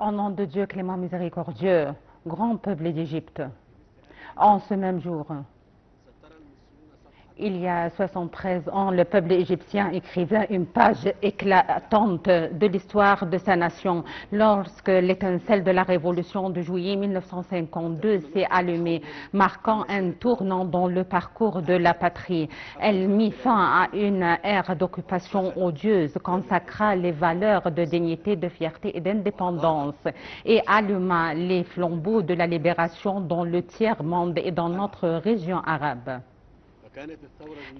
Au nom de Dieu clément miséricordieux, grand peuple d'Égypte, en ce même jour, il y a 73 ans, le peuple égyptien écrivait une page éclatante de l'histoire de sa nation lorsque l'étincelle de la révolution de juillet 1952 s'est allumée, marquant un tournant dans le parcours de la patrie. Elle mit fin à une ère d'occupation odieuse, consacra les valeurs de dignité, de fierté et d'indépendance et alluma les flambeaux de la libération dans le tiers-monde et dans notre région arabe.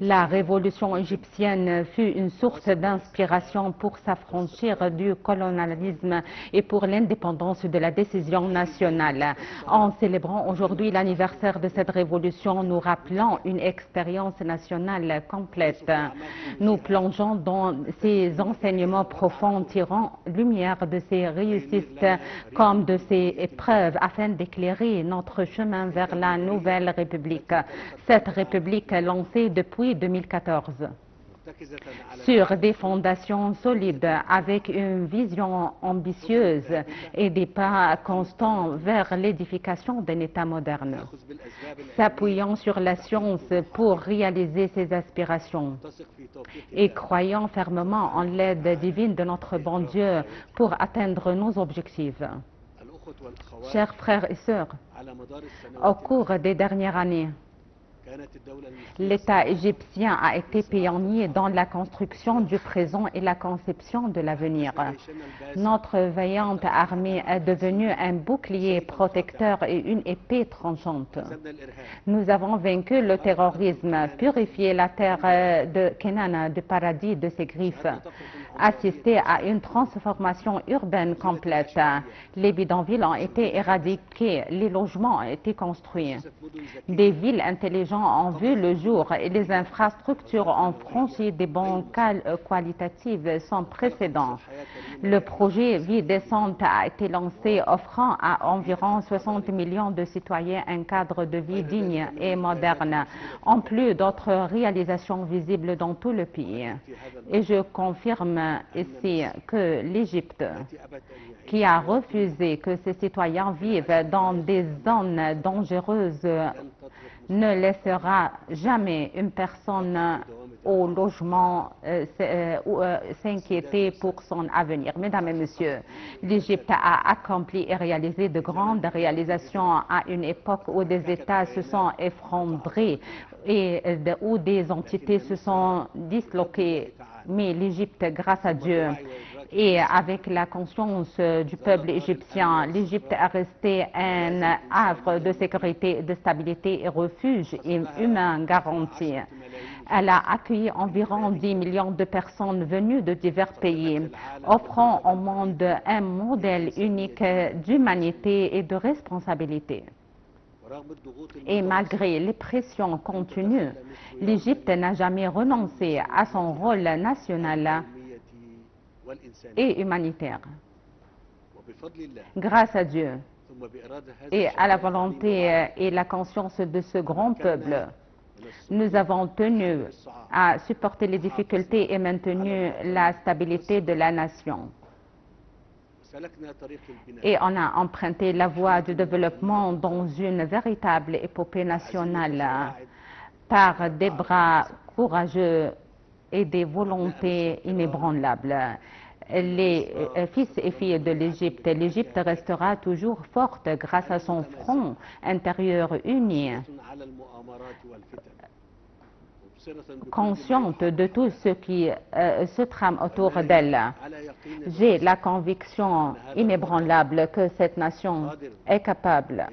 La révolution égyptienne fut une source d'inspiration pour s'affranchir du colonialisme et pour l'indépendance de la décision nationale. En célébrant aujourd'hui l'anniversaire de cette révolution, nous rappelons une expérience nationale complète. Nous plongeons dans ces enseignements profonds, tirant lumière de ces réussites comme de ces épreuves afin d'éclairer notre chemin vers la nouvelle République. Cette République lancée depuis 2014 sur des fondations solides avec une vision ambitieuse et des pas constants vers l'édification d'un État moderne, s'appuyant sur la science pour réaliser ses aspirations et croyant fermement en l'aide divine de notre bon Dieu pour atteindre nos objectifs. Chers frères et sœurs, au cours des dernières années, l'État égyptien a été pionnier dans la construction du présent et la conception de l'avenir. Notre vaillante armée est devenue un bouclier protecteur et une épée tranchante. Nous avons vaincu le terrorisme, purifié la terre de Canaan du paradis de ses griffes, assisté à une transformation urbaine complète. Les bidonvilles ont été éradiqués, les logements ont été construits, des villes intelligentes ont vu le jour et les infrastructures ont franchi des bancs qualitatifs sans précédent. Le projet Vie décente a été lancé, offrant à environ 60 millions de citoyens un cadre de vie digne et moderne, en plus d'autres réalisations visibles dans tout le pays. Et je confirme ici que l'Égypte, qui a refusé que ses citoyens vivent dans des zones dangereuses, ne laissera jamais une personne au logement s'inquiéter pour son avenir. Mesdames et messieurs, l'Égypte a accompli et réalisé de grandes réalisations à une époque où des États se sont effondrés et où des entités se sont disloquées. Mais l'Égypte, grâce à Dieu, et avec la conscience du peuple égyptien, l'Égypte est restée un havre de sécurité, de stabilité et refuge humain garanti. Elle a accueilli environ 10 millions de personnes venues de divers pays, offrant au monde un modèle unique d'humanité et de responsabilité. Et malgré les pressions continues, l'Égypte n'a jamais renoncé à son rôle national et humanitaire. Grâce à Dieu et à la volonté et la conscience de ce grand peuple, nous avons tenu à supporter les difficultés et maintenu la stabilité de la nation. Et on a emprunté la voie du développement dans une véritable épopée nationale par des bras courageux et des volontés inébranlables. Les fils et filles de l'Égypte, l'Égypte restera toujours forte grâce à son front intérieur uni, consciente de tout ce qui se trame autour d'elle. J'ai la conviction inébranlable que cette nation est capable,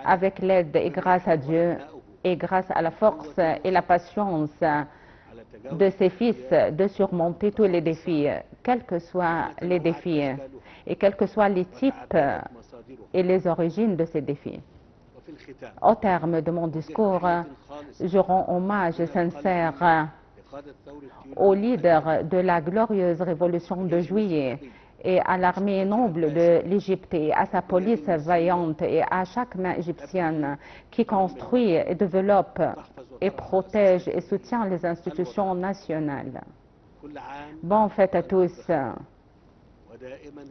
avec l'aide et grâce à Dieu, et grâce à la force et la patience de ses fils, de surmonter tous les défis, quels que soient les défis, et quels que soient les types et les origines de ces défis. Au terme de mon discours, je rends hommage sincère aux leaders de la glorieuse révolution de juillet et à l'armée noble de l'Égypte et à sa police vaillante et à chaque main égyptienne qui construit et développe et protège et soutient les institutions nationales. Bonne fête à tous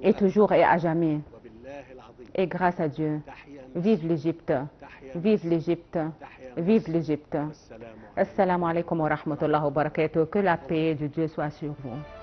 et toujours et à jamais. Et grâce à Dieu, vive l'Égypte, vive l'Égypte, vive l'Égypte. Assalamu alaikum wa rahmatullahi wa barakatuh. Que la paix de Dieu soit sur vous.